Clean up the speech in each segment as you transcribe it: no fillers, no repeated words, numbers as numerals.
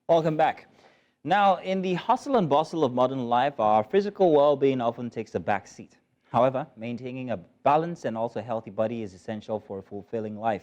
Welcome back. Now, in the hustle and bustle of modern life, our physical well-being often takes a back seat. However, maintaining a balanced and also healthy body is essential for a fulfilling life.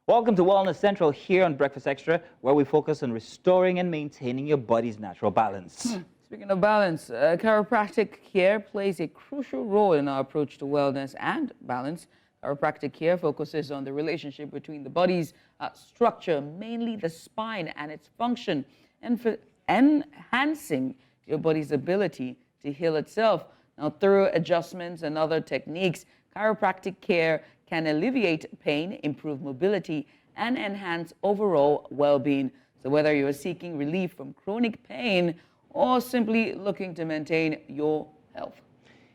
Welcome to Wellness Central here on Breakfast Extra, where we focus on restoring and maintaining your body's natural balance. Speaking of balance, chiropractic care plays a crucial role in our approach to wellness and balance. Chiropractic care focuses on the relationship between the body's structure, mainly the spine and its function, and for enhancing your body's ability to heal itself. Now, through adjustments and other techniques, chiropractic care can alleviate pain, improve mobility, and enhance overall well-being. So whether you're seeking relief from chronic pain or simply looking to maintain your health.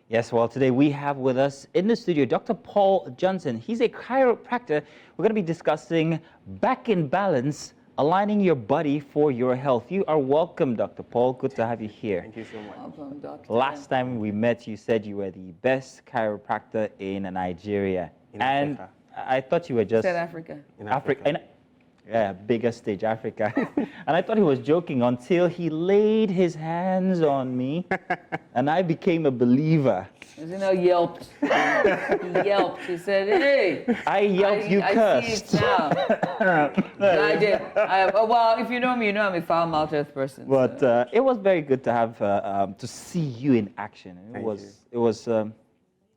Yes, well, today we have with us in the studio Dr. Paul Johnson. He's a chiropractor. We're going to be discussing back in balance, aligning your body for your health. You are welcome, Dr. Paul. Good to have you here. Thank you so much. Welcome, Doctor. Last time we met, you said you were the best chiropractor in Nigeria. In and Africa. I thought you were just... Said Africa. In Africa. Yeah, bigger stage, Africa. And I thought he was joking until he laid his hands on me and I became a believer. You know, yelped. He yelped. He said, hey. I yelped, you cursed. See it now. I did. Well, if you know me, you know I'm a foul-mouthed person. But so. it was very good to have to see you in action. It was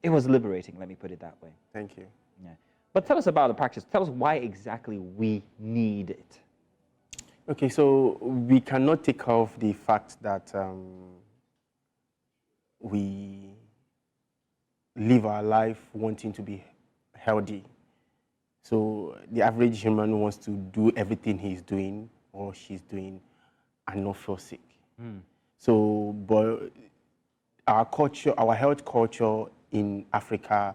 liberating. Let me put it that way. Thank you. Yeah. But tell us about the practice. Tell us why exactly we need it. Okay, so we cannot take off the fact that we live our life wanting to be healthy. So the average human wants to do everything he's doing or she's doing and not feel sick. So, but our culture, our health culture in Africa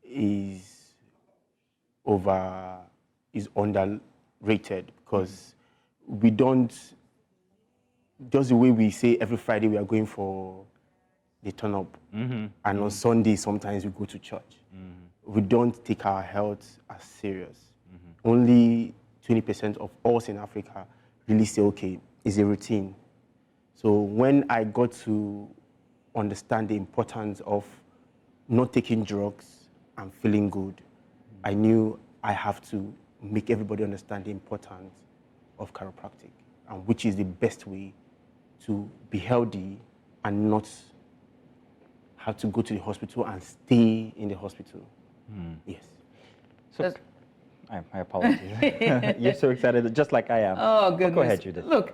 is underrated because we don't, just the way we say every Friday we are going for the turn up, and on Sunday sometimes we go to church. We don't take our health as serious. Only 20% of us in Africa really say, okay, it's a routine. So when I got to understand the importance of not taking drugs and feeling good, I knew I have to make everybody understand the importance of chiropractic, and which is the best way to be healthy and not have to go to the hospital and stay in the hospital. Yes. So, my apologies. You're so excited, just like I am. Oh, goodness. Go ahead, Judith. Look,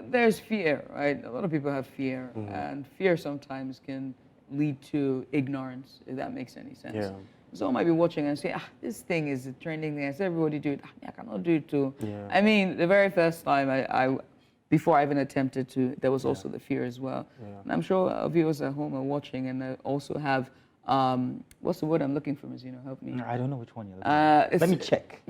there's fear, right? A lot of people have fear, and fear sometimes can lead to ignorance, if that makes any sense. Yeah. Someone might be watching and say, this thing is a trending thing. I said, everybody do it. I cannot do it too. Yeah. I mean, the very first time before I even attempted to, there was also the fear as well. Yeah. And I'm sure our viewers at home are watching and also have, what's the word I'm looking for, Mazino? Help me. I don't know which one you're looking at. Let me check.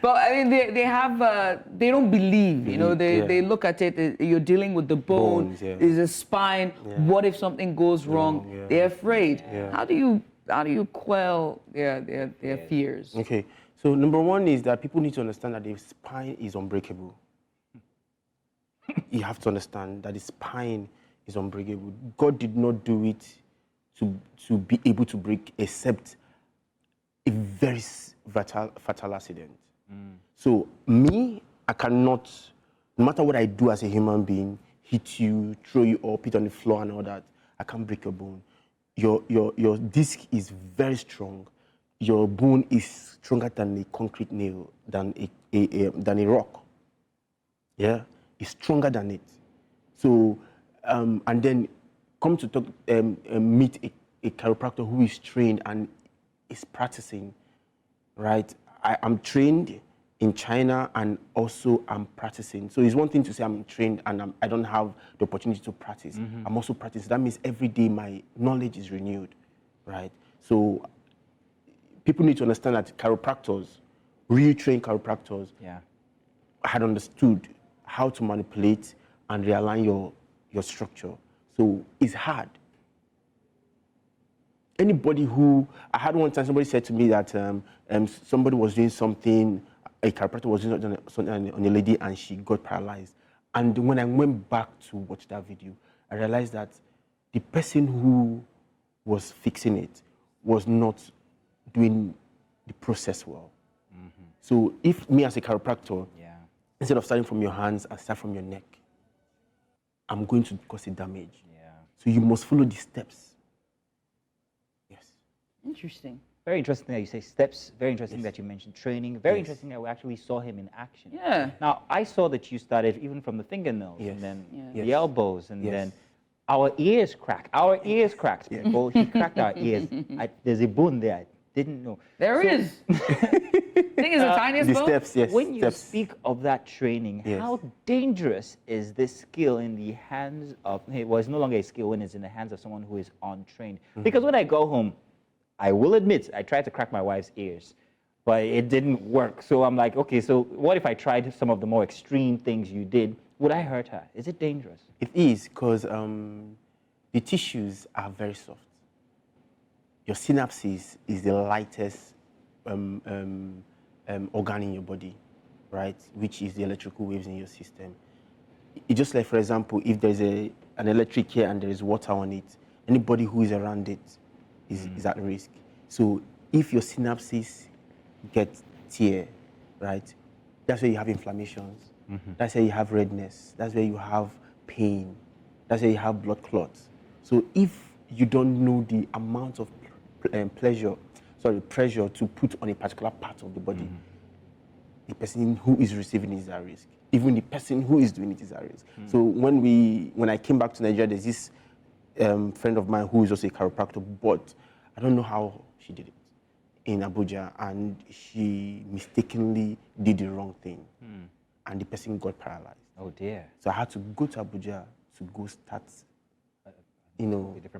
But I mean, they don't believe, you know, they look at it, you're dealing with the bone, Bones, yeah. there's a spine, what if something goes wrong? Yeah. They're afraid. Yeah. How do you quell their fears? Okay, so number one is that people need to understand that the spine is unbreakable. You have to understand that the spine is unbreakable. God did not do it to be able to break except a very fatal accident. So me, I cannot, no matter what I do as a human being, hit you, throw you up, hit on the floor and all that, I can't break your bone. Your disc is very strong. Your bone is stronger than a concrete nail, than a rock. Yeah, it's stronger than it. So, and then come to talk, meet a chiropractor who is trained and is practicing, right? I'm trained in China and also I'm practicing. So it's one thing to say I'm trained and I don't have the opportunity to practice. I'm also practicing. That means every day my knowledge is renewed, right? So people need to understand that chiropractors, real trained chiropractors, had understood how to manipulate and realign your structure. So it's hard. Anybody who, I had one time somebody said to me that somebody was doing something a chiropractor was doing something on a lady and she got paralyzed. And when I went back to watch that video, I realized that the person who was fixing it was not doing the process well. So if me as a chiropractor, instead of starting from your hands, I start from your neck, I'm going to cause a damage. So you must follow the steps. Yes. Interesting. Very interesting that you say steps. Very interesting that you mentioned training. Very interesting that we actually saw him in action. Yeah. Now, I saw that you started even from the fingernails and then the elbows and then our ears cracked. Our ears cracked, people. He cracked our ears. There's a bone there. I didn't know. There is. I think it's the tiniest The bone. steps, yes. When you steps. speak of that training, how dangerous is this skill in the hands of, well, it's no longer a skill when it's in the hands of someone who is untrained? Because when I go home, I will admit, I tried to crack my wife's ears, but it didn't work. So I'm like, okay, so what if I tried some of the more extreme things you did? Would I hurt her? Is it dangerous? It is, because the tissues are very soft. Your synapses is the lightest organ in your body, right? Which is the electrical waves in your system. It's just like, for example, if there's an electric here and there is water on it, anybody who is around it is at risk. So if your synapses get tear, right, that's where you have inflammations. That's where you have redness. That's where you have pain. That's where you have blood clots. So if you don't know the amount of pressure to put on a particular part of the body, the person who is receiving it is at risk. Even the person who is doing it is at risk. So when I came back to Nigeria, there's this friend of mine who is also a chiropractor, but I don't know how she did it in Abuja, and she mistakenly did the wrong thing, and the person got paralyzed. Oh dear. So I had to go to Abuja to go start,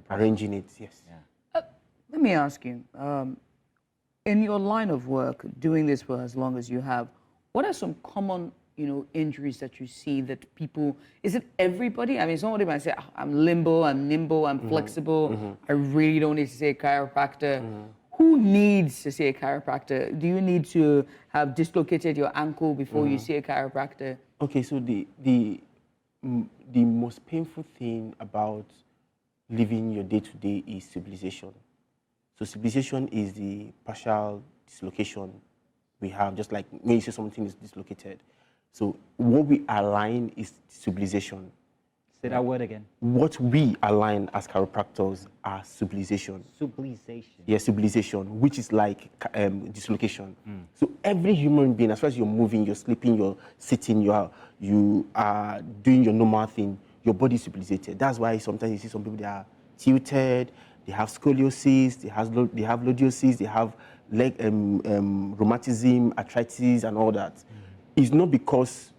arranging it. Yes. Let me ask you, in your line of work, doing this for as long as you have, what are some common, injuries that you see that people, is it everybody? I mean, somebody might say, I'm limbo, I'm nimble, I'm flexible. I really don't need to see a chiropractor. Who needs to see a chiropractor? Do you need to have dislocated your ankle before you see a chiropractor? Okay, so the most painful thing about living your day-to-day is stabilization. So stabilization is the partial dislocation we have, just like when you say something is dislocated. So what we align is stabilization. Say that word again. What we align as chiropractors are stabilization. Stabilization. Yes, stabilization, which is like dislocation. So every human being, as far as you're moving, you're sleeping, you're sitting, you are doing your normal thing, your body is stabilizated. That's why sometimes you see some people, they are tilted, they have scoliosis, they have lordiosis, they have leg rheumatism, arthritis, and all that. It's not because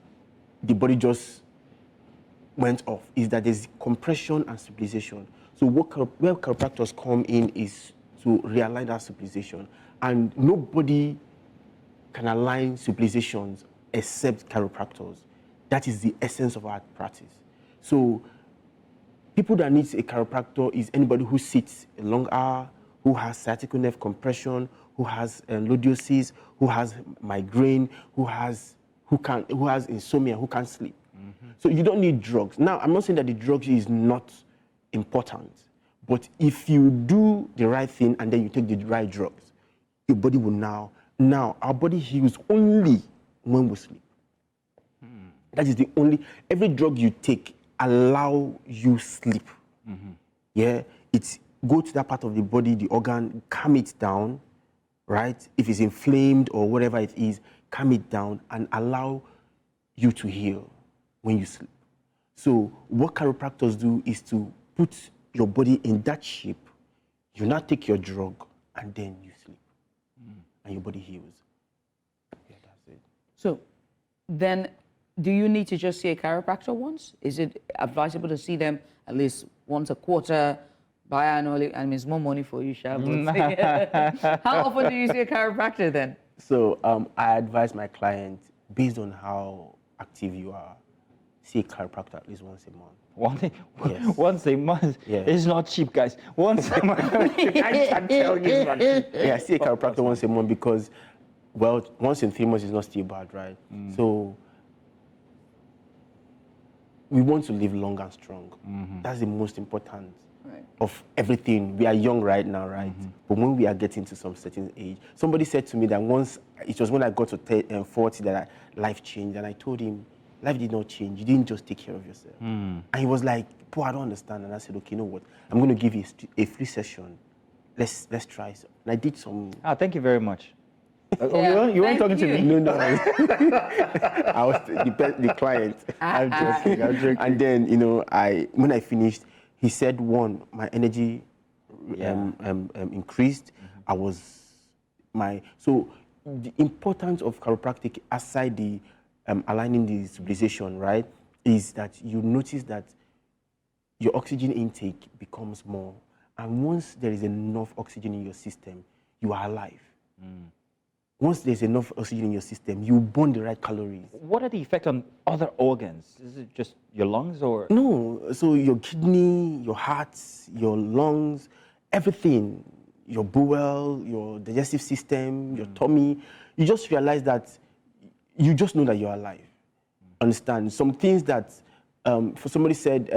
the body just went off, is that there's compression and stabilization. So where chiropractors come in is to realign that stabilization. And nobody can align stabilizations except chiropractors. That is the essence of our practice. So people that need a chiropractor is anybody who sits a long hour, who has sciatic nerve compression, who has lordiosis, who has migraine, who has insomnia, who can't sleep. So you don't need drugs. Now, I'm not saying that the drugs is not important, but if you do the right thing and then you take the right drugs, your body will now our body heals only when we sleep. That is the only, every drug you take allow you sleep. Yeah, it's go to that part of the body, the organ, calm it down, right? If it's inflamed or whatever it is, calm it down and allow you to heal when you sleep. So what chiropractors do is to put your body in that shape, you now take your drug, and then you sleep. And your body heals. Yeah, that's it. So then, do you need to just see a chiropractor once? Is it advisable to see them at least once a quarter, biannually? I mean, it's more money for you, Shab. How often do you see a chiropractor then? So I advise my clients, based on how active you are, see a chiropractor at least once a month. Once a month? Yeah. It's not cheap, guys. Once a month. I can tell you it's not cheap. Yeah, see a chiropractor once a month, because Well, once in 3 months is not still bad, right? So we want to live long and strong. That's the most important of everything. We are young right now, right? But when we are getting to some certain age, somebody said to me that once, it was when I got to 40 that life changed, and I told him, life did not change. You didn't just take care of yourself. And he was like, "Boy, I don't understand." And I said, "Okay, you know what? I'm going to give you a free session. Let's try." So, and I did some. Ah, thank you very much. You weren't thank talking to me? you. No. I was the client. I'm joking. And then, when I finished, he said, one, my energy increased. So the importance of chiropractic, aside the aligning the civilization, right, is that you notice that your oxygen intake becomes more. And once there is enough oxygen in your system, you are alive. Once there's enough oxygen in your system, you burn the right calories. What are the effects on other organs? Is it just your lungs or? No, so your kidney, your heart, your lungs, everything, your bowel, your digestive system, your tummy, you just realize that, you just know that you're alive. Understand? Some things that, for somebody said,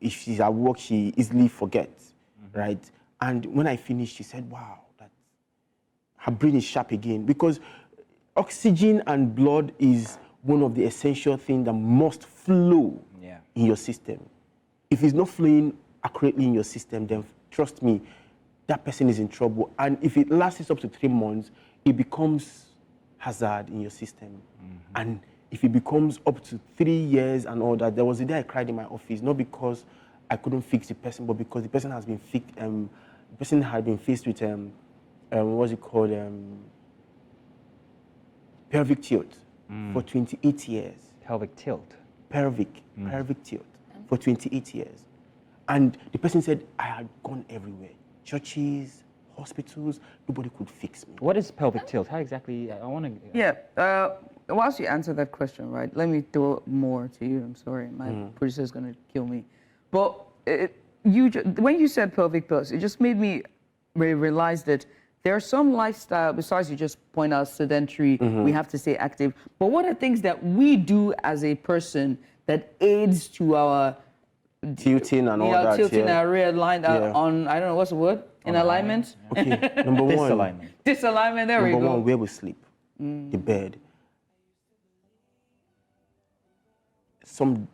if she's at work, she easily forgets, right? And when I finished, she said, wow, her brain is sharp again, because oxygen and blood is one of the essential things that must flow in your system. If it's not flowing accurately in your system, then trust me, that person is in trouble. And if it lasts up to 3 months, it becomes hazard in your system. And if it becomes up to 3 years and all that, there was a day I cried in my office, not because I couldn't fix the person, but because the person has been the person had been faced with what's it called? Pelvic tilt for 28 years. Pelvic tilt? Pelvic tilt for 28 years. And the person said, I had gone everywhere. Churches, hospitals, nobody could fix me. What is pelvic tilt? How exactly, I want to... Yeah, whilst you answer that question, right, let me throw more to you. I'm sorry, my producer is going to kill me. But when you said pelvic tilt, it just made me realize that there are some lifestyle, besides you just point out sedentary, we have to stay active. But what are things that we do as a person that aids to our tilting and all that? Tilting our rear line on, I don't know, what's the word? In alignment? Okay, number one. Disalignment. Disalignment, there we go. Number one, where we sleep, the bed. Some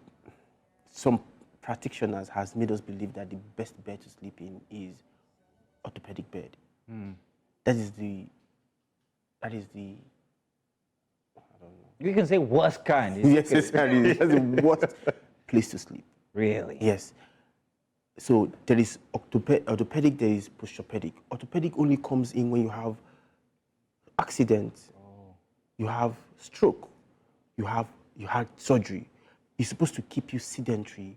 practitioners has made us believe that the best bed to sleep in is orthopedic bed. That is the, I don't know. You can say worst kind. Yes, exactly. That's the worst place to sleep. Really? Yes. So there is orthopedic, there is posturepedic. Orthopedic only comes in when you have accident, you have stroke, you had surgery. It's supposed to keep you sedentary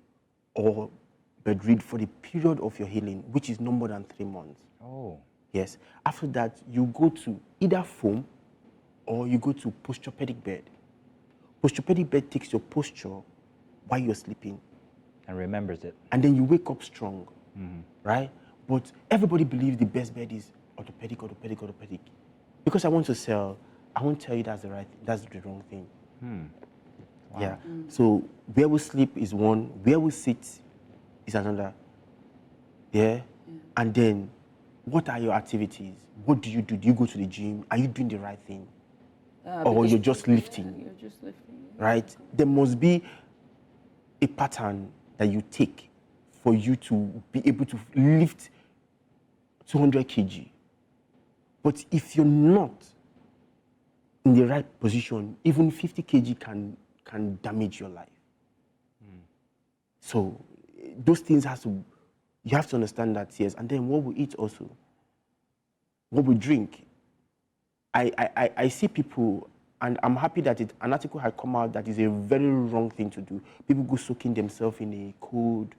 or bedridden for the period of your healing, which is no more than 3 months. Oh. Yes. After that, you go to either foam or you go to posturepedic bed. Posturepedic bed takes your posture while you're sleeping. And remembers it. And then you wake up strong, right? But everybody believes the best bed is orthopedic. Because I want to sell, I won't tell you that's the wrong thing. Wow. Yeah. So where we sleep is one, where we sit is another. Yeah. And then, what are your activities? What do you do? Do you go to the gym? Are you doing the right thing? Or you're just lifting? You're just lifting. Right? There must be a pattern that you take for you to be able to lift 200 kg. But if you're not in the right position, even 50 kg can damage your life. So those things you have to understand that, yes. And then what we eat also, what we drink. I see people, and I'm happy that an article had come out that is a very wrong thing to do. People go soaking themselves in a cold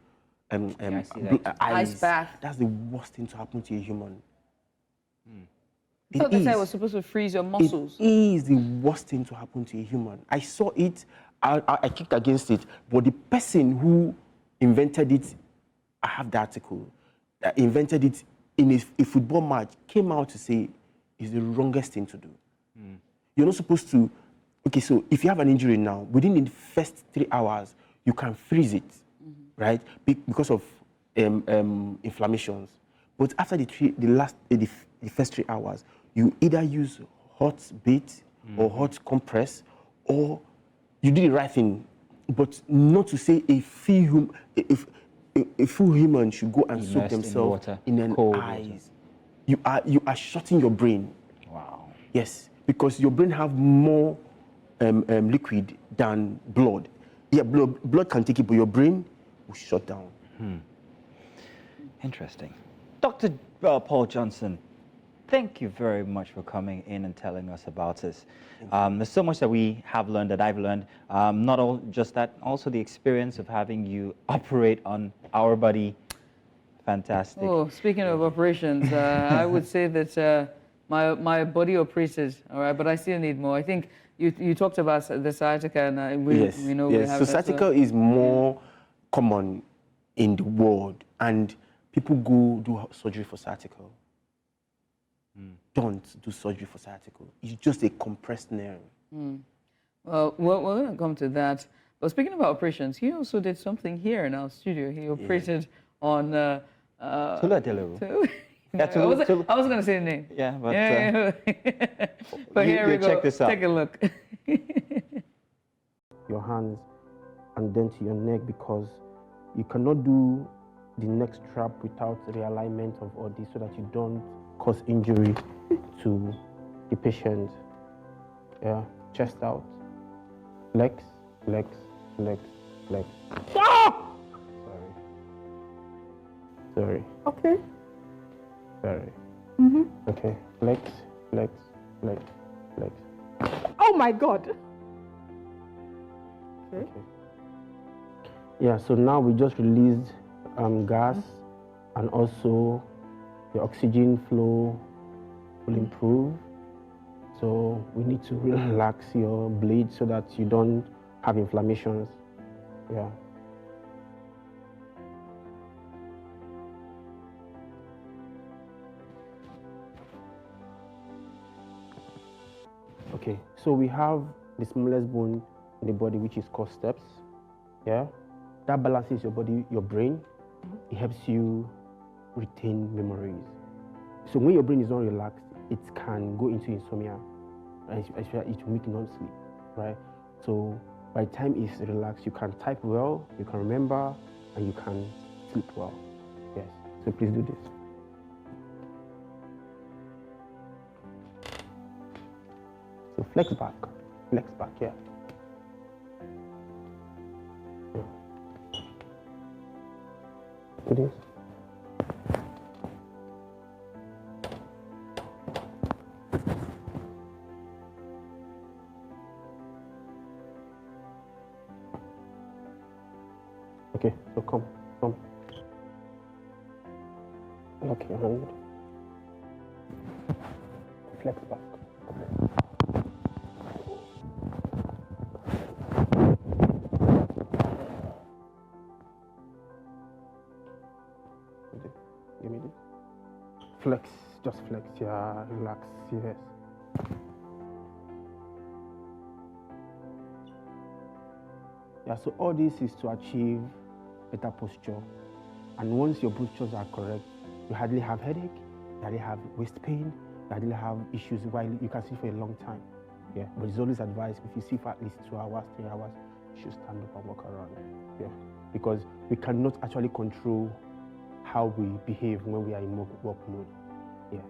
ice bath. That's the worst thing to happen to a human. I thought they said it was supposed to freeze your muscles. It is the worst thing to happen to a human. I saw it, I kicked against it, but the person who invented it, I have the article, invented it in a football match, came out to say it's the wrongest thing to do. You're not supposed to, okay, so if you have an injury now, within the first 3 hours, you can freeze it, right? Because of inflammations. But after the first 3 hours, you either use hot bath or hot compress, or you do the right thing, but not to say a full human should go and soak themselves in an ice. You are shutting your brain. Wow. Yes, because your brain have more liquid than blood. Yeah, blood can take it, but your brain will shut down. Interesting. Dr. Paul Johnson, thank you very much for coming in and telling us about this. There's so much that we have learned, that I've learned. Not all just that, also the experience of having you operate on our body. Fantastic. Oh, speaking of operations, I would say that my body operated, all right, but I still need more. I think you talked about the sciatica, and we know we have so sciatica is more common in the world, and people go do surgery for sciatica. Don't do surgery for sciatica. It's just a compressed nerve. Well, we're going to come to that. But speaking about operations, he also did something here in our studio. He operated on... Tula Deliru. I was going to say the name. Yeah, but... But here we go. Check this out. Take a look. Your hands and then to your neck, because you cannot do the neck strap without realignment of all this, so that you don't cause injury to the patient. Yeah, chest out, legs, legs, legs, legs. Stop! Sorry. Okay. Sorry. Okay, legs, legs, legs, legs. Oh my God. Okay. Yeah, so now we just released gas, and also the oxygen flow will improve. So we need to relax your blade so that you don't have inflammations. Yeah. Okay, so we have the smallest bone in the body, which is called steps. Yeah, that balances your body, your brain. It helps you retain memories. So when your brain is not relaxed, it can go into insomnia, and it will make you not sleep, right? So by the time it's relaxed, you can type well, you can remember, and you can sleep well. Yes. So please do this. So flex back, yeah. Do this. Okay, so come. Lock your hand. Flex back. Give me this. Flex, just flex, yeah, relax, yes. Yeah, so all this is to achieve better posture. And once your postures are correct, you hardly have headache, you hardly have waist pain, you hardly have issues while you can sit for a long time. Yeah, but it's always advised, if you sit for at least 2 hours, 3 hours, you should stand up and walk around. Yeah, because we cannot actually control how we behave when we are in work mode. Yeah,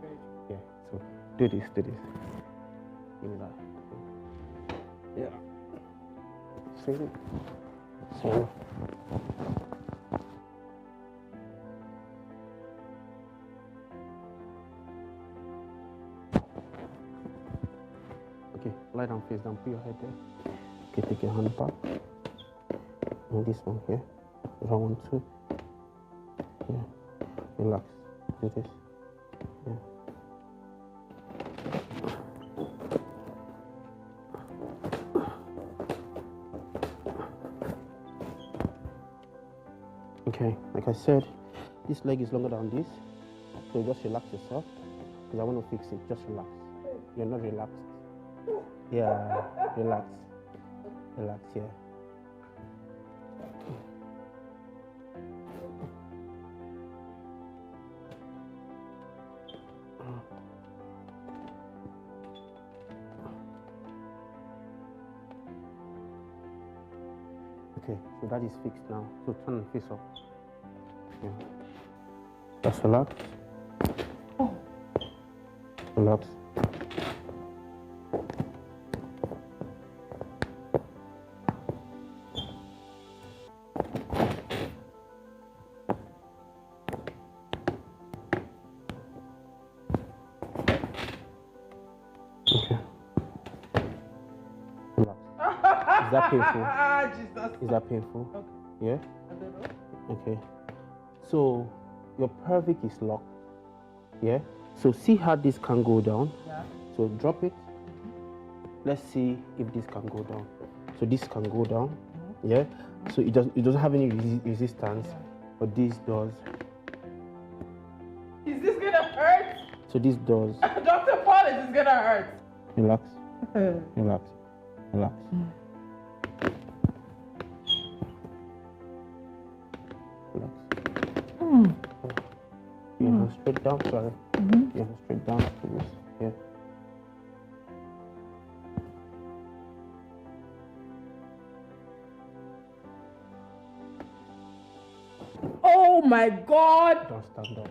yeah. So do this. Give me that. Yeah. See? So. Okay, lie down, face down, put your head there. Okay, take your hand back. And this one here. That one too. Yeah. Relax. Do this. Yeah. Okay, like I said, this leg is longer than this, so just relax yourself, because I want to fix it. Just relax. You're not relaxed. Yeah, relax. Relax, yeah. Okay, so that is fixed now. So turn and face up. Yeah. Just relax. Relax. Okay. Relax. Is that painful? Jesus. Is that painful? Okay. Yeah? I don't know. Okay. So your pelvic is locked. Yeah? So see how this can go down. Yeah. So drop it. Let's see if this can go down. So this can go down. Yeah? So it doesn't have any resistance, but this does. Is this gonna hurt? So this does. Dr. Paul, is this gonna hurt? Relax. Relax. Relax. Relax. You know, straight down, sorry. Yeah, straight down to this. Yeah. Oh my God! Don't stand up.